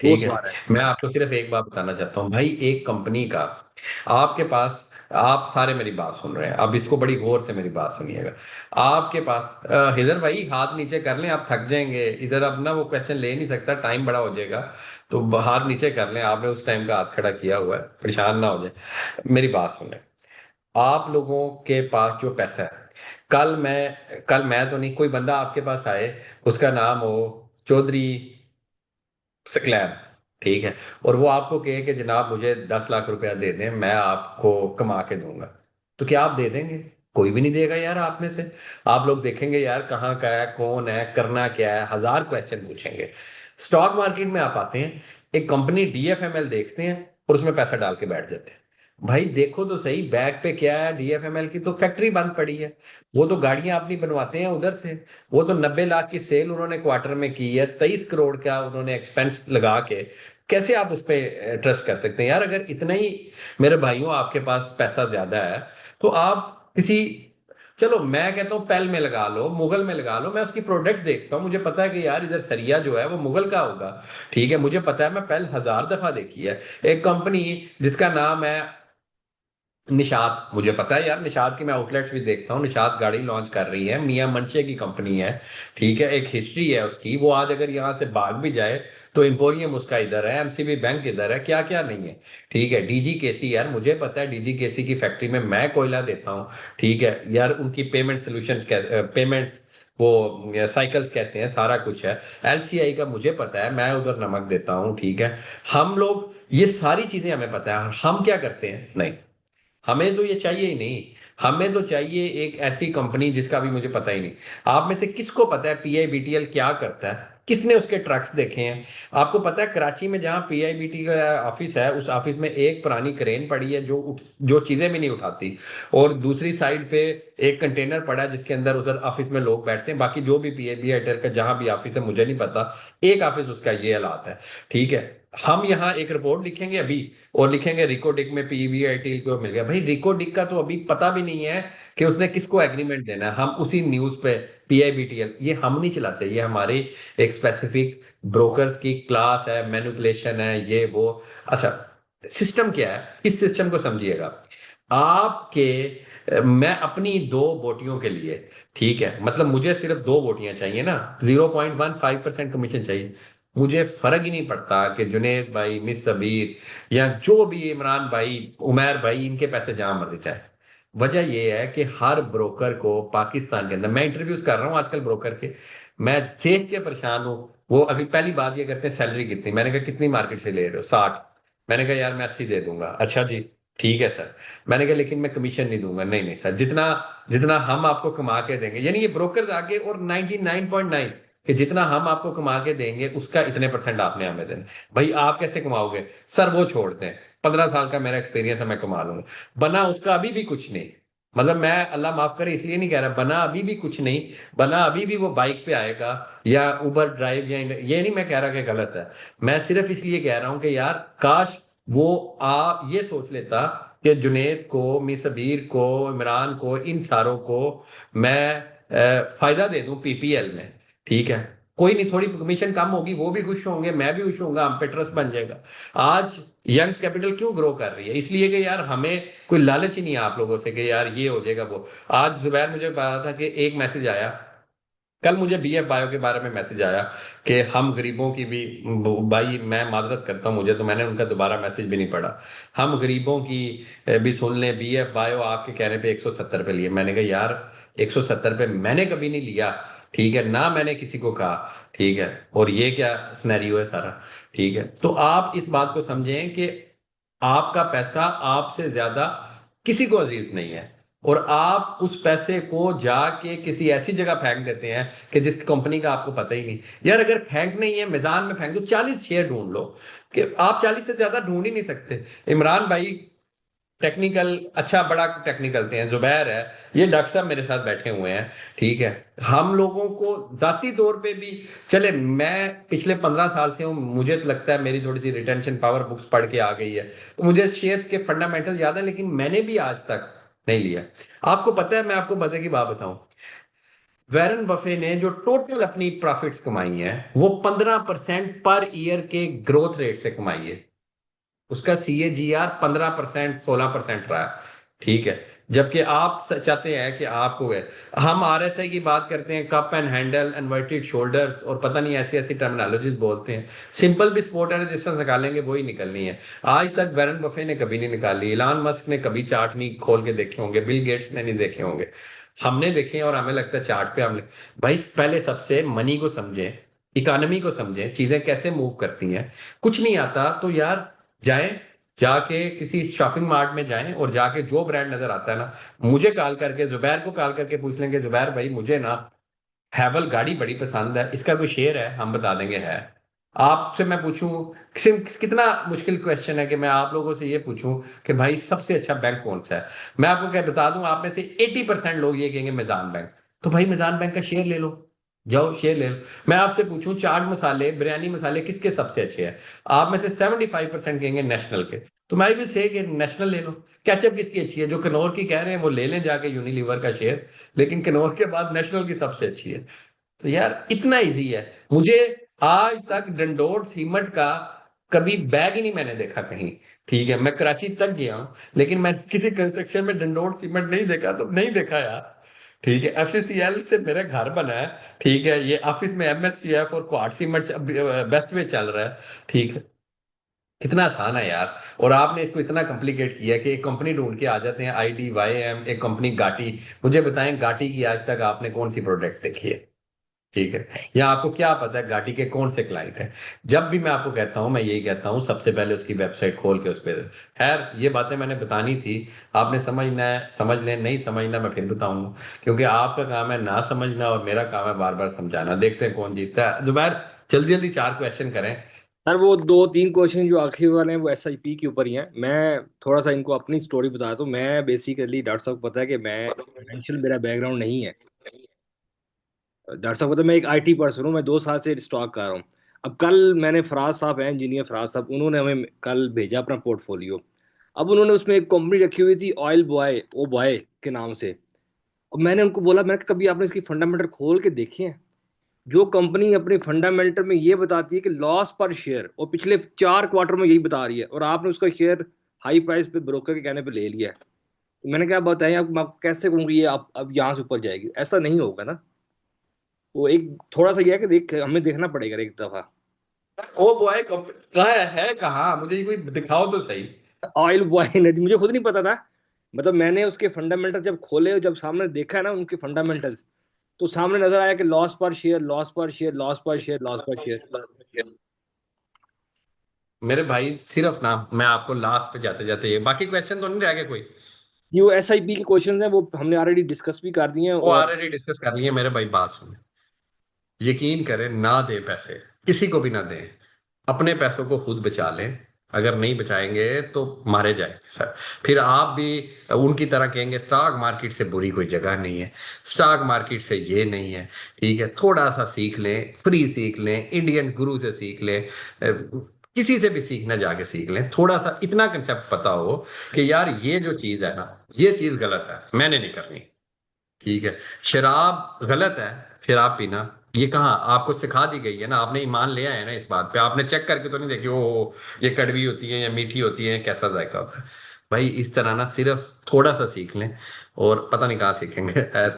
वो ठीक है। सवाल है। मैं आपको सिर्फ एक बात बताना चाहता हूँ भाई, एक कंपनी का आपके पास, आप सारे मेरी बात सुन रहे हैं, अब इसको बड़ी गौर से मेरी बात सुनिएगा। आपके पास हिदर भाई हाथ नीचे कर लें, आप थक जाएंगे इधर, अब ना वो क्वेश्चन ले नहीं सकता, टाइम बड़ा हो जाएगा। तो हाथ नीचे कर लें, आपने उस टाइम का हाथ खड़ा किया हुआ है, परेशान ना हो जाए। मेरी बात सुने, आप लोगों के पास जो पैसा है, कल मैं तो नहीं, कोई बंदा आपके पास आए, उसका नाम हो चौधरी सकलैन, ठीक है, और वो आपको कहे कि जनाब मुझे 10 लाख रुपया दे दें, मैं आपको कमा के दूंगा, तो क्या आप दे देंगे? कोई भी नहीं देगा यार आप में से। आप लोग देखेंगे यार कहाँ का है, कौन है, करना क्या है, हजार क्वेश्चन पूछेंगे। स्टॉक मार्केट में आप आते हैं, एक कंपनी डीएफएमएल देखते हैं और उसमें पैसा डाल के बैठ जाते हैं। भाई देखो तो सही, बैग पे क्या है, डीएफएमएल की तो फैक्ट्री बंद पड़ी है, वो तो गाड़ियां अपनी बनवाते हैं उधर से। वो तो 90 लाख की सेल उन्होंने क्वार्टर में की है, 23 करोड़ का उन्होंने एक्सपेंस लगा के। कैसे आप उस पर ट्रस्ट कर सकते हैं यार? अगर इतना ही मेरे भाइयों आपके पास पैसा ज्यादा है, तो आप किसी, चलो मैं कहता हूँ पेल में लगा लो, मुगल में लगा लो, मैं उसकी प्रोडक्ट देखता हूँ, मुझे पता है कि यार इधर सरिया जो है वो मुगल का होगा। ठीक है, मुझे पता है, मैं पेल हजार दफा देखी है। एक कंपनी जिसका नाम है निषाद, मुझे पता है यार, निषाद की मैं आउटलेट्स भी देखता हूँ, निषाद गाड़ी लॉन्च कर रही है, मियां मनशे की कंपनी है। ठीक है, एक हिस्ट्री है उसकी, वो आज अगर यहाँ से भाग भी जाए तो एम्पोरियम उसका इधर है, एमसीबी बैंक इधर है, क्या क्या नहीं है। ठीक है, डीजी केसी यार, मुझे पता है डीजी केसी की फैक्ट्री में मैं कोयला देता हूँ। ठीक है यार, उनकी पेमेंट सोल्यूशंस, पेमेंट्स, वो साइकिल्स कैसे हैं, सारा कुछ है। एलसीआई का मुझे पता है, मैं उधर नमक देता हूँ। ठीक है, हम लोग ये सारी चीजें हमें पता है, और हम क्या करते हैं? नहीं, हमें तो ये चाहिए ही नहीं। हमें तो चाहिए एक ऐसी कंपनी जिसका भी मुझे पता ही नहीं। आप में से किसको पता है पीआईबीटीएल क्या करता है? किसने उसके ट्रक्स देखे हैं? आपको पता है कराची में जहां पीआईबीटी का ऑफिस है, उस ऑफिस में एक पुरानी क्रेन पड़ी है जो चीजें भी नहीं उठाती, और दूसरी साइड पे एक कंटेनर पड़ा है जिसके अंदर उधर ऑफिस में लोग बैठते हैं। बाकी जो भी पीआईबीटीएल का जहां भी ऑफिस है मुझे नहीं पता, एक ऑफिस उसका ये हालात है। ठीक है, हम यहाँ एक रिपोर्ट लिखेंगे अभी, और लिखेंगे रिकोडिक में पीवीआईटी को मिल गया। भाई रिकोडिक का तो अभी पता भी नहीं है कि उसने किसको एग्रीमेंट देना है। हम उसी न्यूज पे पीआईबीटीएल, ये हम नहीं चलाते, ये हमारे एक स्पेसिफिक ब्रोकर्स की क्लास है, मैनिपुलेशन है, ये वो। अच्छा, सिस्टम क्या है, इस सिस्टम को समझिएगा। आपके मैं अपनी दो बोटियों के लिए, ठीक है, मतलब मुझे सिर्फ दो बोटियां चाहिए ना, 0.15% कमीशन चाहिए। मुझे फर्क ही नहीं पड़ता कि जुनेद भाई, मिस सबीर, या जो भी, इमरान भाई, उमैर भाई, इनके पैसे जहां मर्जी जाए। वजह यह है कि हर ब्रोकर को पाकिस्तान के अंदर, मैं इंटरव्यूज कर रहा हूं आजकल ब्रोकर के, मैं देख के परेशान हूं। वो अभी पहली बात ये करते हैं सैलरी कितनी, मैंने कहा कितनी मार्केट से ले रहे हो? 60। मैंने कहा यार मैं 80 दे दूंगा। अच्छा जी, ठीक है सर। मैंने कहा लेकिन मैं कमीशन नहीं दूंगा। नहीं नहीं सर, जितना जितना हम आपको कमा के देंगे, यानी ये ब्रोकर आगे, और 99.9 कि जितना हम आपको कमा के देंगे उसका इतने परसेंट आपने हमें देना। भाई आप कैसे कमाओगे? सर वो छोड़ते हैं, 15 साल का मेरा एक्सपीरियंस है, मैं कमा लूंगा। बना उसका अभी भी कुछ नहीं, मतलब मैं अल्लाह माफ करे इसलिए नहीं कह रहा, बना अभी भी कुछ नहीं। बना अभी भी वो बाइक पे आएगा, या उबर ड्राइव, या ये नहीं मैं कह रहा कि गलत है। मैं सिर्फ इसलिए कह रहा हूं कि यार काश वो ये सोच लेता कि जुनेद को, मिसबीर को, इमरान को, इन सारों को मैं फायदा दे दूं पीपीएल में। ठीक है, कोई नहीं, थोड़ी कमीशन कम होगी, वो भी खुश होंगे, मैं भी खुश होऊंगा, हम पे ट्रस्ट बन जाएगा। आज यंग्स कैपिटल क्यों ग्रो कर रही है? इसलिए कि यार हमें कोई लालच ही नहीं है आप लोगों से कि यार ये हो जाएगा वो। आज जुबैर मुझे बता था कि एक मैसेज आया, कल मुझे बीएफ बायो के बारे में मैसेज आया कि हम गरीबों की भी, भाई मैं माजरत करता हूं, मुझे तो, मैंने उनका दोबारा मैसेज भी नहीं पढ़ा। हम गरीबों की भी सुन लें, बीएफ बायो आपके कहने पे 170 पे लिए। मैंने कहा यार 170 पे मैंने कभी नहीं लिया, ठीक है ना, मैंने किसी को कहा। ठीक है, और ये क्या सिनेरियो है सारा? ठीक है, तो आप इस बात को समझें कि आपका पैसा आपसे ज्यादा किसी को अजीज नहीं है, और आप उस पैसे को जाके किसी ऐसी जगह फेंक देते हैं कि जिस कंपनी का आपको पता ही नहीं। यार अगर फेंक नहीं है, मैदान में फेंक दो, 40 शेयर ढूंढ लो, कि आप 40 से ज्यादा ढूंढ ही नहीं सकते। इमरान भाई टेक्निकल, अच्छा बड़ा टेक्निकल थे, जुबैर है, ये डॉक्टर साहब मेरे साथ बैठे हुए हैं। ठीक है, हम लोगों को जाती तौर पे भी, चले मैं पिछले 15 साल से हूँ, मुझे तो लगता है मेरी थोड़ी सी रिटेंशन पावर बुक्स पढ़ के आ गई है, तो मुझे शेयर्स के फंडामेंटल याद है, लेकिन मैंने भी आज तक नहीं लिया। आपको पता है, मैं आपको मजे की बात बताऊं, वैरन बफे ने जो टोटल अपनी प्रॉफिट्स कमाई है वो 15% पर ईयर के ग्रोथ रेट से कमाई है। उसका CAGR 15%, 16% रहा है। ठीक है। जबकि आप चाहते हैं कि आपको है, हम RSI की बात करते हैं, cup and handle, inverted shoulders, और पता नहीं ऐसी ऐसी टर्मिनोलॉजीज बोलते हैं। सिंपल भी सपोर्ट एंड रेजिस्टेंस निकालेंगे वही निकलनी है। आज तक वैरन बफे ने कभी नहीं निकाली, इलान मस्क ने कभी चार्ट नहीं खोल के देखे होंगे, बिल गेट्स ने नहीं देखे होंगे। हमने देखे हैं और हमें लगता है चार्ट पे हमने। भाई पहले सबसे मनी को समझें, इकोनॉमी को समझें, चीजें कैसे मूव करती हैं। कुछ नहीं आता तो यार जाएं, जाके किसी शॉपिंग मार्ट में जाएं और जाके जो ब्रांड नजर आता है ना, मुझे कॉल करके, जुबैर को कॉल करके पूछ लेंगे, जुबैर भाई मुझे ना हैवल गाड़ी बड़ी पसंद है, इसका कोई शेयर है, हम बता देंगे है। आपसे मैं पूछूं, कितना मुश्किल क्वेश्चन है कि मैं आप लोगों से ये पूछूं कि भाई सबसे अच्छा बैंक कौन सा है। मैं आपको क्या बता दूं, आप में से 80% लोग ये कहेंगे मिजान बैंक। तो भाई मिजान बैंक का शेयर ले लो, जाओ शेयर ले लो। मैं आपसे पूछूं चाट मसाले, बिरयानी मसाले किसके सबसे अच्छे हैं, आप में से 75% कहेंगे नेशनल के। तो मैं भी से कि नेशनल ले लो। केचप किसकी अच्छी है, जो कनौर की कह रहे हैं वो ले लें जाके यूनिलीवर का शेयर, लेकिन कनौर के बाद नेशनल की सबसे अच्छी है। तो यार इतना इजी है। मुझे आज तक डंडोर सीमेंट का कभी बैग ही नहीं मैंने देखा कहीं। ठीक है, मैं कराची तक गया हूं, लेकिन मैं किसी कंस्ट्रक्शन में डंडोर सीमेंट नहीं देखा, तो नहीं देखा यार। ठीक है, FCCL से मेरा घर बना है। ठीक है, ये ऑफिस में MLCF और क्वाड सीमेंट बेस्ट में चल रहा है। ठीक है, इतना आसान है यार। और आपने इसको इतना कॉम्प्लिकेट किया कि एक कंपनी ढूंढ के आ जाते हैं, IDYM, एक कंपनी गाटी। मुझे बताएं गाटी की आज तक आपने कौन सी प्रोडक्ट देखी है। ठीक है, या आपको क्या पता है गाटी के कौन से क्लाइंट हैं। जब भी मैं आपको कहता हूं, मैं यही कहता हूं सबसे पहले उसकी वेबसाइट खोल के उस पर। खैर ये बातें मैंने बतानी थी, आपने समझना है समझ लें, नहीं समझना मैं फिर बताऊंगा। क्योंकि आपका काम है ना समझना और मेरा काम है बार बार समझाना। देखते हैं कौन जीतता है। जुबैर जल्दी जल्दी 4 क्वेश्चन करें। सर वो दो तीन क्वेश्चन जो आखिरी वाले हैं वो SIP के ऊपर ही हैं। मैं थोड़ा सा इनको अपनी स्टोरी बताता हूँ। मैं बेसिकली, डॉक्टर साहब को पता है कि मैं फाइनेंशियल, मेरा बैकग्राउंड नहीं है। डॉक्टर साहब को पता है मैं एक IT पर्सन हूँ। मैं 2 साल से स्टॉक कर रहा हूँ। अब कल मैंने, फराज साहब हैं, इंजीनियर फराज साहब, उन्होंने हमें कल भेजा अपना पोर्टफोलियो। अब उन्होंने उसमें एक कंपनी रखी हुई थी, ऑयल बॉय, ओ बॉय के नाम से। अब मैंने उनको बोला, मैं कभी आपने इसकी फंडामेंटल खोल के देखे हैं? जो कंपनी अपनी फंडामेंटल में ये बताती है कि लॉस पर शेयर, और पिछले 4 क्वार्टर में यही बता रही है, और आपने उसका शेयर हाई प्राइस पे ब्रोकर के कहने पे ले लिया है। तो मैंने क्या बताया आप, मैं आपको कैसे कहूँगी ये आप अब यहाँ से ऊपर जाएगी? ऐसा नहीं होगा ना। वो एक थोड़ा सा ये है कि देख, हमें देखना पड़ेगा एक दफा। ओ बॉय कहाँ है कहाँ, मुझे ये कोई दिखाओ तो सही। ऑयल बॉय ने, मुझे खुद नहीं पता था। मतलब मैंने उसके फंडामेंटल जब खोले और जब सामने देखा ना उनके फंडामेंटल्स, तो सामने नजर आया कि लॉस पर शेयर, लॉस पर शेयर, लॉस पर शेयर, लॉस पर शेयर। मेरे भाई सिर्फ ना, मैं आपको लास्ट पे जाते जाते ये, बाकी क्वेश्चन तो नहीं रह गए कोई। ये वो SIP के क्वेश्चंस हैं, वो हमने ऑलरेडी डिस्कस भी कर दिए हैं। वो और ऑलरेडी डिस्कस कर लिए मेरे भाई, बात सुन। यकीन करें, ना दे पैसे, किसी को भी ना दें, अपने पैसों को खुद बचा लें। अगर नहीं बचाएंगे तो मारे जाएंगे सर। फिर आप भी उनकी तरह कहेंगे स्टॉक मार्केट से बुरी कोई जगह नहीं है, स्टॉक मार्केट से ये नहीं है। ठीक है, थोड़ा सा सीख लें, फ्री सीख लें, इंडियन गुरु से सीख लें, किसी से भी सीखना जाके सीख लें। थोड़ा सा इतना कंसेप्ट पता हो कि यार ये जो चीज है ना, ये चीज गलत है, मैंने नहीं करनी। ठीक है, शराब गलत है, शराब पीना, ये कहाँ आपको सिखा दी गई है ना, आपने ईमान ले आए है ना इस बात पे, आपने चेक करके तो नहीं देखी ओ ये कड़वी होती है या मीठी होती है, कैसा जायका होता है। भाई इस तरह ना सिर्फ थोड़ा सा सीख लें, और पता नहीं कहाँ सीखेंगे